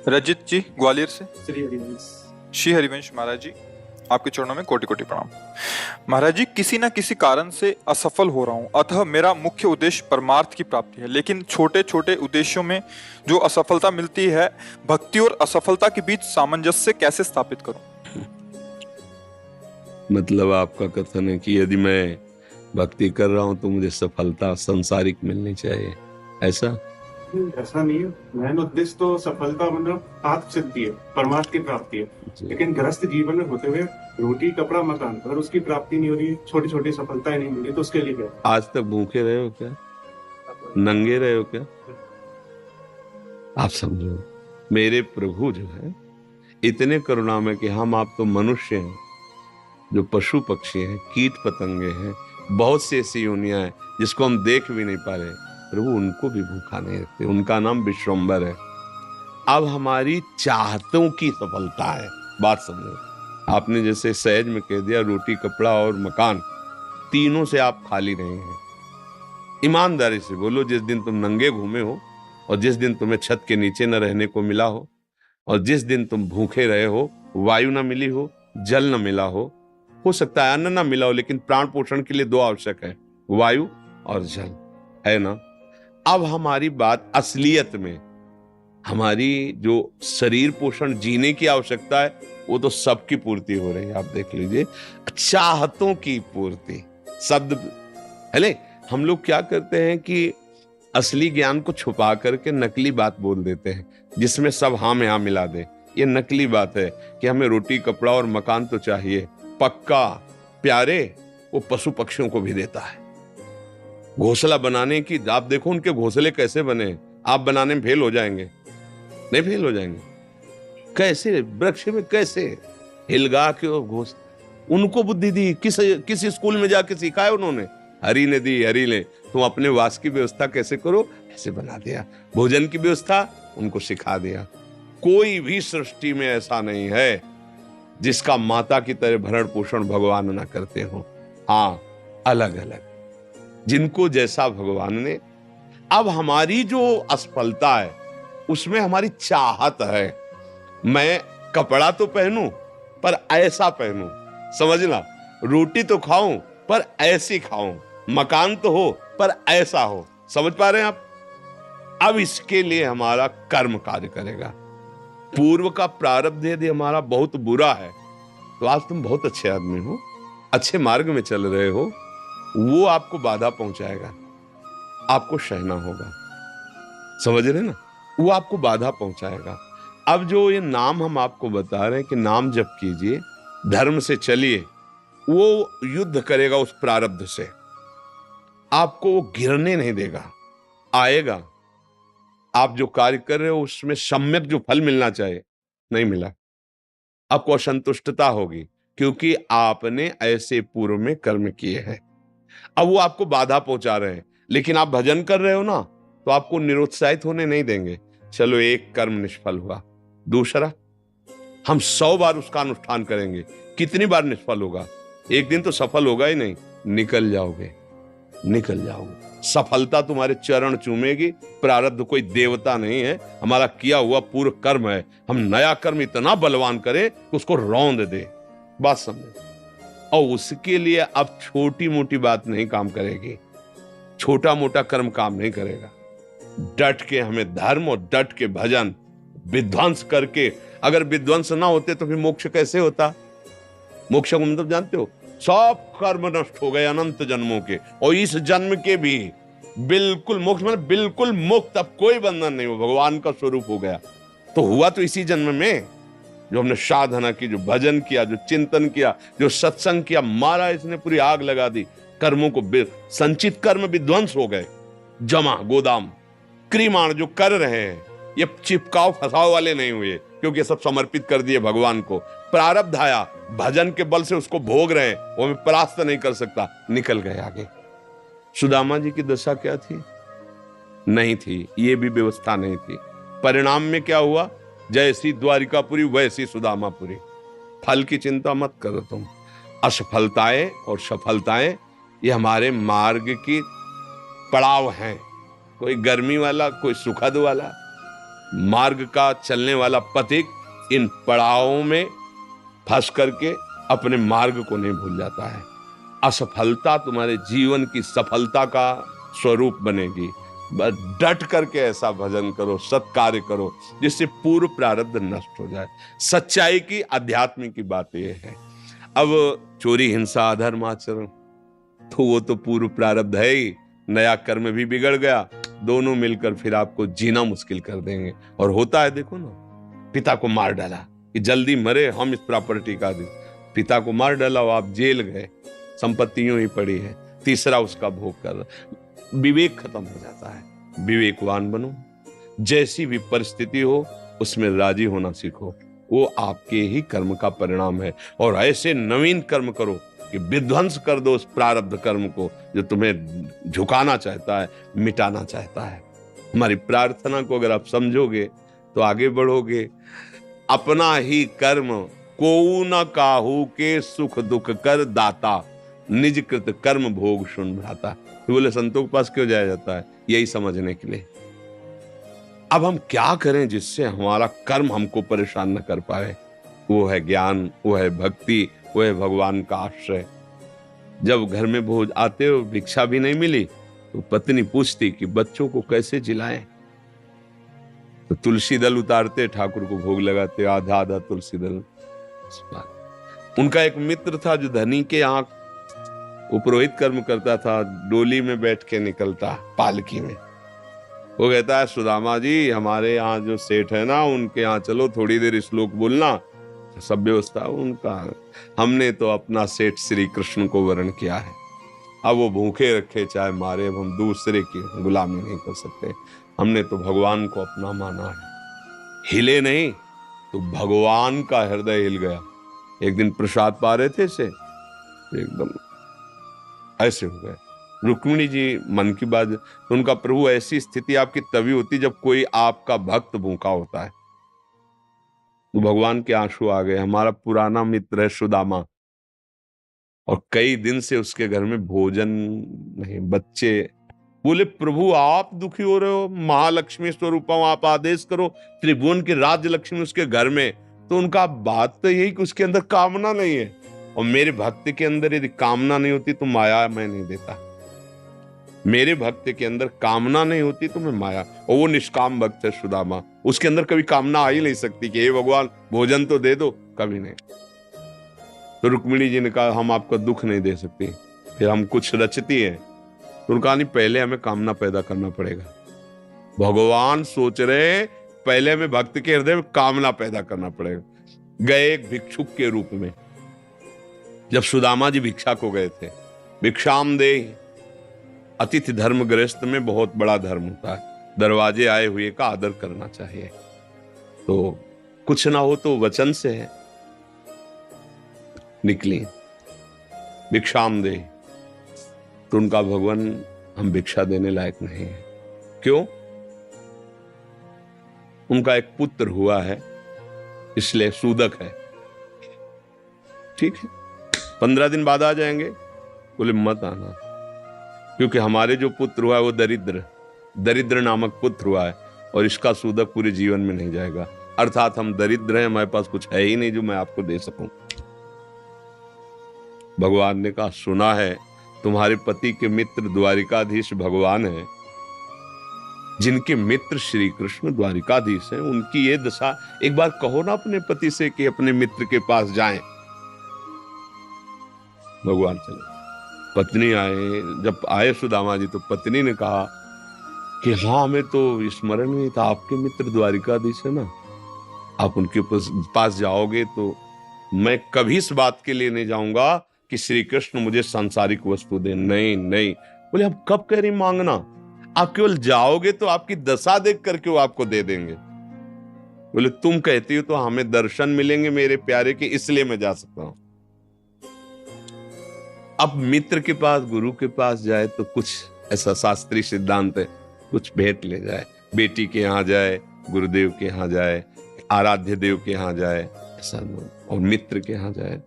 रजित जी ग्वालियर से। श्री हरिवंश। श्री हरिवंश महाराज जी, आपके चरणों में कोटि कोटि प्रणाम। महाराज जी, किसी न किसी कारण से असफल हो रहा हूँ, अतः मेरा मुख्य उद्देश्य परमार्थ की प्राप्ति है, लेकिन छोटे छोटे उद्देश्यों में जो असफलता मिलती है, भक्ति और असफलता के बीच सामंजस्य कैसे स्थापित करूं? मतलब आपका कथन है कि यदि मैं भक्ति कर रहा हूं तो मुझे सफलता संसारिक मिलनी चाहिए, ऐसा? ऐसा नहीं है। मेन उद्देश्य तो सफलता मतलब आत्म सिद्धि है, परमार्थ की प्राप्ति है। लेकिन गृहस्थ जीवन में होते हुए रोटी कपड़ा मकान, अगर उसकी प्राप्ति नहीं हो रही, छोटी छोटी सफलताएं नहीं मिली, तो उसके लिए क्या? आज तक भूखे रहे हो क्या? नंगे रहे हो क्या? आप समझो, मेरे प्रभु जो है इतने करुणामय कि हम आप तो मनुष्य हैं, जो पशु पक्षी हैं, कीट पतंगे हैं, बहुत सी ऐसी योनियां हैं जिसको हम देख भी नहीं पा रहे, प्रभु उनको भी भूखा नहीं रखते। उनका नाम विश्वम्बर है। अब हमारी चाहतों की सफलता है। बात समझो, आपने जैसे सहज में कह दिया रोटी कपड़ा और मकान, तीनों से आप खाली नहीं हैं। ईमानदारी से बोलो, जिस दिन तुम नंगे घूमे हो और जिस दिन तुम्हें छत के नीचे न रहने को मिला हो और जिस दिन तुम भूखे रहे हो, वायु न मिली हो, जल न मिला हो सकता है अन्न न मिला हो, लेकिन प्राण पोषण के लिए दो आवश्यक है, वायु और जल, है ना? अब हमारी बात असलियत में, हमारी जो शरीर पोषण जीने की आवश्यकता है वो तो सबकी पूर्ति हो रही है। आप देख लीजिए, चाहतों की पूर्ति शब्द है। हम लोग क्या करते हैं कि असली ज्ञान को छुपा करके नकली बात बोल देते हैं, जिसमें सब हाँ में हाँ मिला दे। ये नकली बात है कि हमें रोटी कपड़ा और मकान तो चाहिए, पक्का प्यारे वो पशु पक्षियों को भी देता है। घोंसला बनाने की, आप देखो उनके घोंसले कैसे बने, आप बनाने में फेल हो जाएंगे। नहीं फेल हो जाएंगे? कैसे वृक्ष में कैसे हिलगा के उनको बुद्धि दी, किस स्कूल में जाके सिखाया उन्होंने? हरि ने दी, हरि ने। तुम अपने वास की व्यवस्था कैसे करो, ऐसे बना दिया। भोजन की व्यवस्था उनको सिखा दिया। कोई भी सृष्टि में ऐसा नहीं है जिसका माता की तरह भरण पोषण भगवान ना करते हो। हाँ, अलग अलग जिनको जैसा भगवान ने। अब हमारी जो असफलता है उसमें हमारी चाहत है, मैं कपड़ा तो पहनूं पर ऐसा पहनूं, समझना, रोटी तो खाऊं पर ऐसी खाऊं, मकान तो हो पर ऐसा हो। समझ पा रहे हैं आप? अब इसके लिए हमारा कर्म कार्य करेगा। पूर्व का प्रारब्ध यदि हमारा बहुत बुरा है तो आज तुम बहुत अच्छे आदमी हो, अच्छे मार्ग में चल रहे हो, वो आपको बाधा पहुंचाएगा, आपको सहना होगा। समझ रहे ना? वो आपको बाधा पहुंचाएगा। अब जो ये नाम हम आपको बता रहे हैं कि नाम जप कीजिए, धर्म से चलिए, वो युद्ध करेगा उस प्रारब्ध से, आपको वो गिरने नहीं देगा, आएगा। आप जो कार्य कर रहे हो उसमें सम्यक जो फल मिलना चाहिए नहीं मिला, आपको असंतुष्टता होगी, क्योंकि आपने ऐसे पूर्व में कर्म किए हैं। अब वो आपको बाधा पहुंचा रहे हैं, लेकिन आप भजन कर रहे हो ना, तो आपको निरुत्साहित होने नहीं देंगे। चलो, एक कर्म निष्फल हुआ, दूसरा हम 100 बार उसका अनुष्ठान करेंगे, कितनी बार निष्फल होगा? एक दिन तो सफल होगा ही नहीं, निकल जाओगे, निकल जाओगे। सफलता तुम्हारे चरण चूमेगी। प्रारब्ध कोई देवता नहीं है, हमारा किया हुआ पूर्व कर्म है। हम नया कर्म इतना बलवान करें कि उसको रौंद दे। बात समझे? और उसके लिए अब छोटी मोटी बात नहीं काम करेगी, छोटा मोटा कर्म काम नहीं करेगा। डट के हमें धर्म और डट के भजन विध्वंस करके, अगर विध्वंस ना होते तो फिर मोक्ष कैसे होता? मोक्ष को मतलब जानते हो? सब कर्म नष्ट हो गए अनंत जन्मों के, और इस जन्म के भी बिल्कुल मोक्ष, मतलब बिल्कुल मुक्त, अब कोई बंधन नहीं हो, भगवान का स्वरूप हो गया। तो हुआ तो इसी जन्म में, जो हमने साधना की, जो भजन किया, जो चिंतन किया, जो सत्संग किया, मारा इसने पूरी आग लगा दी। कर्मों को, संचित कर्म विध्वंस हो गए, जमा गोदाम क्रीमाण जो कर रहे हैं, ये चिपकाव फसाव वाले नहीं हुए, क्योंकि सब समर्पित कर दिए भगवान को। प्रारब्ध आया, भजन के बल से उसको भोग रहे हैं, वो हमें परास्त नहीं कर सकता, निकल गए आगे। सुदामा जी की दशा क्या थी? नहीं थी, ये भी व्यवस्था नहीं थी। परिणाम में क्या हुआ? जैसी द्वारिकापुरी वैसी सुदामापुरी। फल की चिंता मत करो तुम। असफलताएं और सफलताएं ये हमारे मार्ग की पड़ाव हैं, कोई गर्मी वाला, कोई सुखद वाला। मार्ग का चलने वाला पथिक इन पड़ावों में फंस करके अपने मार्ग को नहीं भूल जाता है। असफलता तुम्हारे जीवन की सफलता का स्वरूप बनेगी। बस डट करके ऐसा भजन करो, सत्कार्य करो जिससे पूर्व प्रारब्ध नष्ट हो जाए। सच्चाई की, अध्यात्म की बात यह है। अब चोरी, हिंसा, अधर्म आचरण तो वो तो पूर्व प्रारब्ध है ही, नया कर्म भी बिगड़ गया, दोनों मिलकर फिर आपको जीना मुश्किल कर देंगे। और होता है, देखो ना, पिता को मार डाला कि जल्दी मरे, हम इस प्रॉपर्टी का दे। पिता को मार डाला, आप जेल गए, संपत्ति यूं ही पड़ी है, तीसरा उसका भोग कर, विवेक खत्म हो जाता है। विवेकवान बनो, जैसी भी परिस्थिति हो उसमें राजी होना सीखो, वो आपके ही कर्म का परिणाम है। और ऐसे नवीन कर्म करो कि विध्वंस कर दो उस प्रारब्ध कर्म को जो तुम्हें झुकाना चाहता है, मिटाना चाहता है। हमारी प्रार्थना को अगर आप समझोगे तो आगे बढ़ोगे। अपना ही कर्म कोऊ न काहू के, सुख दुख कर दाता, निज कृत कर्म भोग सुन भ्राता। तो बोले संतों के पास क्यों जाया जाता है? यही समझने के लिए। अब हम क्या करें जिससे हमारा कर्म हमको परेशान न कर पाए? वो है ज्ञान, वो है भक्ति, वो है भगवान का आश्रय। जब घर में भोज आते हो, भिक्षा भी नहीं मिली, तो पत्नी पूछती कि बच्चों को कैसे जिलाएं? तो तुलसी दल उतारते, ठाकुर को भोग लगाते, आधा आधा तुलसी दल। उनका एक मित्र था जो धनी के यहाँ उपरोहित कर्म करता था, डोली में बैठ के निकलता, पालकी में। वो कहता है, सुदामा जी, हमारे यहाँ जो सेठ है ना, उनके यहाँ चलो, थोड़ी देर श्लोक बोलना। सब व्यवस्था उनका, हमने तो अपना सेठ श्री कृष्ण को वर्ण किया है। अब वो भूखे रखे चाहे मारे, अब हम दूसरे की गुलामी नहीं कर सकते। हमने तो भगवान को अपना माना है। हिले नहीं तो भगवान का हृदय हिल गया। एक दिन प्रसाद पा रहे थे से एकदम ऐसे हो गए। रुक्मिणी जी मन की बात, तो उनका प्रभु, ऐसी स्थिति आपकी तभी होती जब कोई आपका भक्त भूखा होता है। तो भगवान के आंसू आ गए। हमारा पुराना मित्र है सुदामा, और कई दिन से उसके घर में भोजन नहीं, बच्चे। बोले, प्रभु आप दुखी हो रहे हो, महालक्ष्मी स्वरूप आप आदेश करो, त्रिभुवन की राज्य लक्ष्मी उसके घर में। तो उनका बात तो यही कि उसके अंदर कामना नहीं है, और मेरे भक्त के अंदर यदि कामना नहीं होती तो माया मैं नहीं देता। मेरे भक्त के अंदर कामना नहीं होती तो मैं माया, और वो निष्काम भक्त है सुदामा, उसके अंदर कभी कामना आ ही नहीं सकती कि हे भगवान भोजन तो दे दो, कभी नहीं। तो रुक्मिणी जी ने कहा, हम आपका दुख नहीं दे सकते। फिर हम कुछ रचती है, तो उनका नहीं, पहले हमें कामना पैदा करना पड़ेगा। भगवान सोच रहे पहले हमें भक्त के हृदय में कामना पैदा करना पड़ेगा। गए एक भिक्षुक के रूप में, जब सुदामा जी भिक्षा को गए थे, भिक्षाम दे, अतिथि धर्म गृहस्थ में बहुत बड़ा धर्म होता है, दरवाजे आए हुए का आदर करना चाहिए। तो कुछ ना हो तो वचन से है। निकली भिक्षाम दे, तो उनका भगवान, हम भिक्षा देने लायक नहीं है। क्यों? उनका एक पुत्र हुआ है, इसलिए सूदक है। ठीक है, 15 दिन बाद आ जाएंगे। बोले मत आना, क्योंकि हमारे जो पुत्र हुआ है वो दरिद्र नामक पुत्र हुआ है, और इसका सूदक पूरे जीवन में नहीं जाएगा। अर्थात हम दरिद्र हैं, हमारे पास कुछ है ही नहीं जो मैं आपको दे सकूं। भगवान ने कहा, सुना है तुम्हारे पति के मित्र द्वारिकाधीश भगवान है, जिनके मित्र श्री कृष्ण द्वारिकाधीश हैं, उनकी ये दशा, एक बार कहो ना अपने पति से कि अपने मित्र के पास जाएं। भगवान चले, पत्नी आए। जब आए सुदामा जी, तो पत्नी ने कहा कि हाँ, हमें तो स्मरण नहीं था, आपके मित्र द्वारिकाधीश है ना, आप उनके पास जाओगे तो मैं कभी इस बात के लिए नहीं जाऊंगा कि श्री कृष्ण मुझे सांसारिक वस्तु दे। नहीं नहीं। बोले, अब कब कह रही मांगना? आप केवल जाओगे तो आपकी दशा देख करके वो आपको दे देंगे। बोले, तुम कहती हो तो हमें दर्शन मिलेंगे मेरे प्यारे के, इसलिए मैं जा सकता हूं। अब मित्र के पास, गुरु के पास जाए तो कुछ ऐसा शास्त्रीय सिद्धांत है, कुछ भेंट ले जाए। बेटी के यहाँ जाए, गुरुदेव के यहाँ जाए, आराध्य देव के यहाँ जाए, ऐसा, और मित्र के यहाँ जाए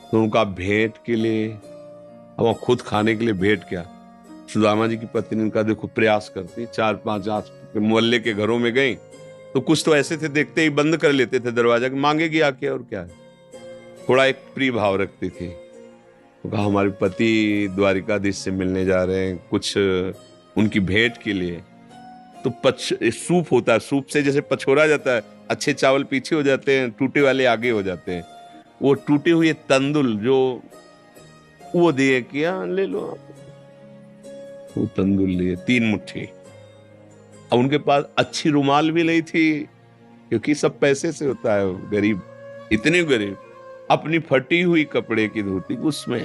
तो उनका भेंट के लिए, अब खुद खाने के लिए भेंट क्या। सुदामा जी की पत्नी ने कहा, देखो प्रयास करती, 4-5 मोहल्ले के घरों में गई तो कुछ तो ऐसे थे, देखते ही बंद कर लेते थे दरवाजा, मांगेगी आके और क्या है। थोड़ा एक प्रिय भाव रखती थी। तो कहा हमारे पति द्वारिकाधीश से मिलने जा रहे हैं, कुछ उनकी भेंट के लिए। तो सूप होता है, सूप से जैसे पछोरा जाता है, अच्छे चावल पीछे हो जाते हैं, टूटे वाले आगे हो जाते हैं। वो टूटे हुए तंदुल जो वो दिए, किया ले लो आप। वो तंदुल लिए 3 मुट्ठी। अब उनके पास अच्छी रुमाल भी नहीं थी, क्योंकि सब पैसे से होता है, गरीब, इतने गरीब। अपनी फटी हुई कपड़े की धोती, उसमें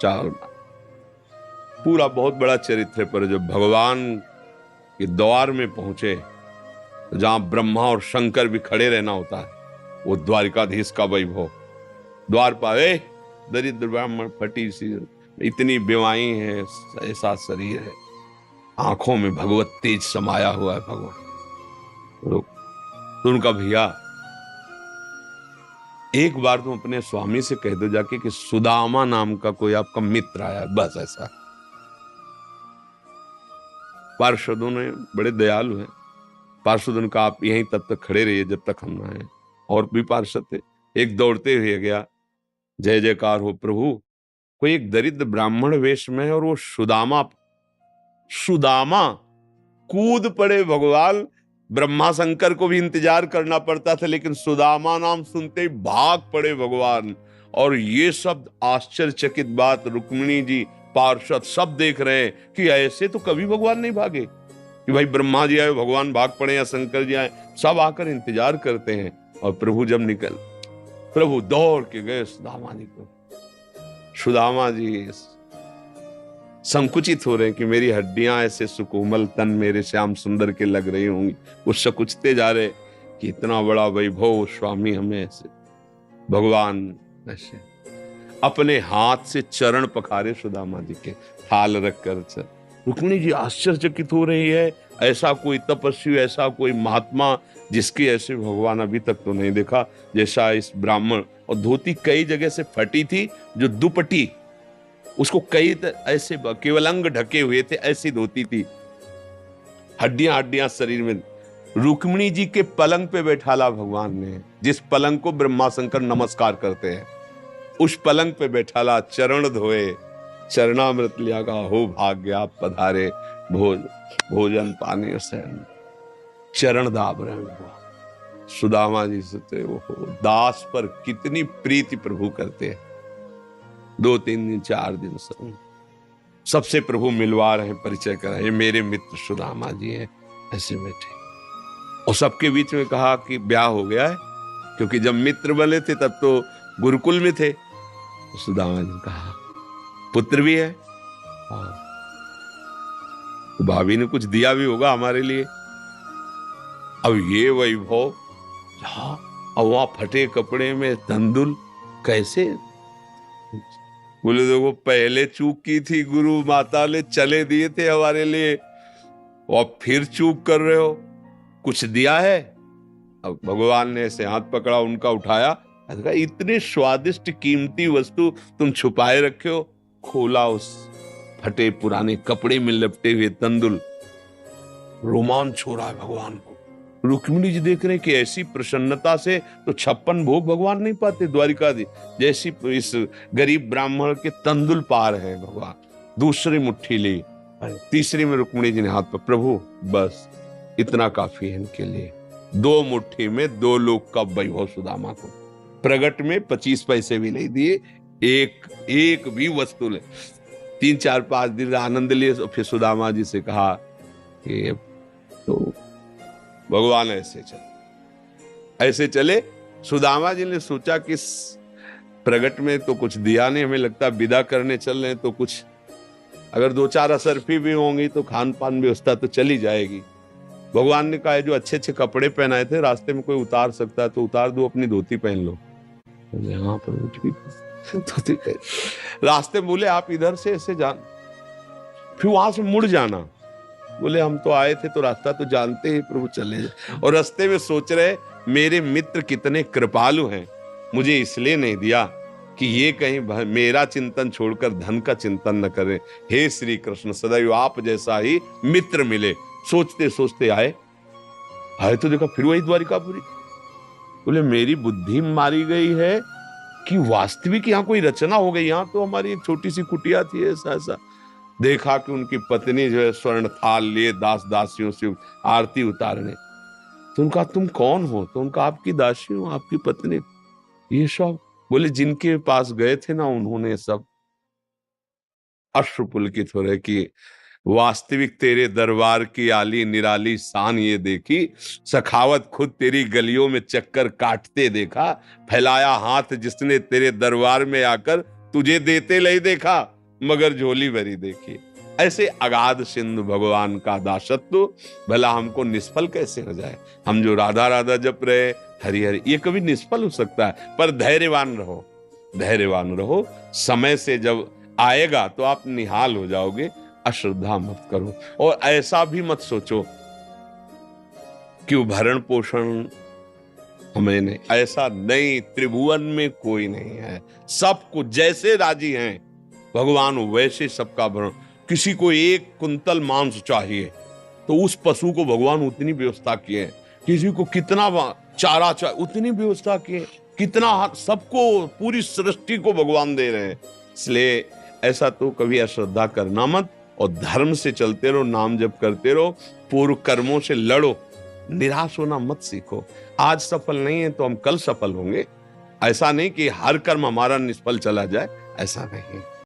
चावल। पूरा बहुत बड़ा चरित्र पर जब भगवान के द्वार में पहुंचे, जहां ब्रह्मा और शंकर भी खड़े रहना होता है, वो द्वारिकाधीश का वैभव। द्वार पावे दरिद्र ब्राह्मण, फटी सी, इतनी बेवाई है, ऐसा शरीर है, आंखों में भगवत तेज समाया हुआ है भगवान। तो उनका भैया, एक बार तुम अपने स्वामी से कह दो जाके कि सुदामा नाम का कोई आपका मित्र आया, बस ऐसा। पार्षदों ने बड़े दयालु हैं, पार्षदों का आप यहीं तब तक खड़े रहिए जब तक हम ना आए। और भी पार्षद थे, एक दौड़ते हुए गया, जय जयकार हो प्रभु, कोई एक दरिद्र ब्राह्मण वेश में है और वो सुदामा कूद पड़े भगवान। ब्रह्मा शंकर को भी इंतजार करना पड़ता था, लेकिन सुदामा नाम सुनते ही भाग पड़े भगवान। और ये सब आश्चर्यचकित बात रुक्मिणी जी, पार्षद सब देख रहे हैं कि ऐसे तो कभी भगवान नहीं भागे कि भाई ब्रह्मा जी आए भगवान भाग पड़े या शंकर जी आए, सब आकर इंतजार करते हैं। और प्रभु जब प्रभु दौड़ के गए सुदामा जी को। सुदामा जी संकुचित हो रहे हैं कि मेरी हड्डियां ऐसे सुकोमल, तन मेरे श्याम सुंदर के लग रही होंगी। वो सकुचते जा रहे कि इतना बड़ा वैभव स्वामी हमें ऐसे। भगवान ऐसे अपने हाथ से चरण पखारे सुदामा जी के, थाल रखकर। रुक्मिणी जी आश्चर्यचकित हो रही है, ऐसा कोई तपस्वी, ऐसा कोई महात्मा जिसके ऐसे भगवान अभी तक तो नहीं देखा जैसा इस ब्राह्मण। और धोती कई जगह से फटी थी, जो दुपट्टी उसको कई ऐसे केवल अंग ढके हुए थे, ऐसी धोती थी, हड्डियां शरीर में। रुक्मिणी जी के पलंग पे बैठाला भगवान ने, जिस पलंग को ब्रह्मा शंकर नमस्कार करते हैं, उस पलंग पे बैठाला, चरण धोए, चरणामृत लिया, का हो भाग्य आप पधारे, भोजन पानी से चरण दाब रहे भगवान। सुदामा जी से वो दास पर कितनी प्रीति प्रभु करते हैं। 2-3 दिन 4 दिन सबसे प्रभु मिलवा रहे, परिचय करा, ये मेरे मित्र सुदामा जी हैं, ऐसे बैठे। और सबके बीच में कहा कि ब्याह हो गया है, क्योंकि जब मित्र बने थे तब तो गुरुकुल में थे। सुदामा जी ने कहा पुत्र भी है, तो भाभी ने कुछ दिया भी होगा हमारे लिए। अब ये वैभव, अब वहां फटे कपड़े में तंदुल कैसे? बोले देखो पहले चूक की थी, गुरु माता ने चले दिए थे हमारे लिए, और फिर चूक कर रहे हो, कुछ दिया है? अब भगवान ने ऐसे हाथ पकड़ा, उनका उठाया, इतने स्वादिष्ट कीमती वस्तु तुम छुपाए रखे हो। खोला, उस फटे पुराने कपड़े में लपटे हुए तंदुल, रोमांच हो रहा है भगवान को। रुक्मिणी जी देख रहे हैं कि ऐसी प्रसन्नता से तो 56 भोग भगवान नहीं पाते द्वारिकाधीश, जैसी इस गरीब ब्राह्मण के तंदुल पार है भगवान। दूसरी मुट्ठी ली, तीसरी में रुक्मिणी जी ने हाथ पर, प्रभु बस इतना काफी है इनके लिए। 2 मुट्ठी में 2 लोग का वैभव सुदामा को। प्रगट में 25 पैसे भी नहीं दिए, एक भी वस्तु ले। 3-4-5 दिन आनंद लिए, फिर सुदामा जी से कहा कि तो भगवान ऐसे चले। सुदामा जी ने सोचा कि प्रगट में तो कुछ दिया नहीं, हमें लगता विदा करने चल रहे हैं, तो कुछ अगर 2-4 असरफी भी होंगी तो खान पान व्यवस्था तो चली जाएगी। भगवान ने कहा जो अच्छे अच्छे कपड़े पहनाए थे, रास्ते में कोई उतार सकता है तो उतार दो, अपनी धोती पहन लो। यहाँ पर धोती रास्ते बोले आप इधर से ऐसे जान, फिर वहां से मुड़ जाना। बोले हम तो आए थे तो रास्ता तो जानते ही प्रभु, चले जाए। और रास्ते में सोच रहे मेरे मित्र कितने कृपालु हैं, मुझे इसलिए नहीं दिया कि ये कहीं मेरा चिंतन छोड़कर धन का चिंतन न करें। हे श्री कृष्ण, सदैव आप जैसा ही मित्र मिले। सोचते सोचते आए तो देखा फिर वही द्वारिकापुरी। बोले मेरी बुद्धि मारी गई है कि वास्तविक यहाँ कोई रचना हो गई। यहाँ तो हमारी एक छोटी सी कुटिया थी, ऐसा ऐसा। देखा कि उनकी पत्नी जो है स्वर्ण थाल लिए दास दासियों से आरती उतारने। तो उनका तुम कौन हो? तो उनका आपकी दासी हूं, आपकी पत्नी। ये सब बोले जिनके पास गए थे ना उन्होंने सब अश्रुपुलकित हो रहे कि वास्तविक तेरे दरबार की आली निराली शान ये देखी, सखावत खुद तेरी गलियों में चक्कर काटते देखा, फैलाया हाथ जिसने तेरे दरबार में आकर तुझे देते नहीं देखा, मगर झोली भरी देखी। ऐसे अगाध सिंधु भगवान का दासत्व भला हमको निष्फल कैसे हो जाए? हम जो राधा राधा जप रहे हरि हरि, ये कभी निष्फल हो सकता है। पर धैर्यवान रहो, धैर्यवान रहो। समय से जब आएगा तो आप निहाल हो जाओगे। अश्रद्धा मत करो और ऐसा भी मत सोचो कि भरण पोषण हमें नहीं, ऐसा नहीं। त्रिभुवन में कोई नहीं है, सबको जैसे राजी हैं भगवान वैसे सबका भरण। किसी को 1 कुंतल मांस चाहिए तो उस पशु को भगवान उतनी व्यवस्था किए। किसी को कितना चारा चाहिए उतनी व्यवस्था किए। कितना सबको, पूरी सृष्टि को भगवान दे रहे हैं। इसलिए ऐसा तो कभी अश्रद्धा करना मत और धर्म से चलते रहो, नाम जप करते रहो, पूर्व कर्मों से लड़ो, निराश होना मत सीखो। आज सफल नहीं है तो हम कल सफल होंगे। ऐसा नहीं कि हर कर्म हमारा निष्फल चला जाए, ऐसा नहीं।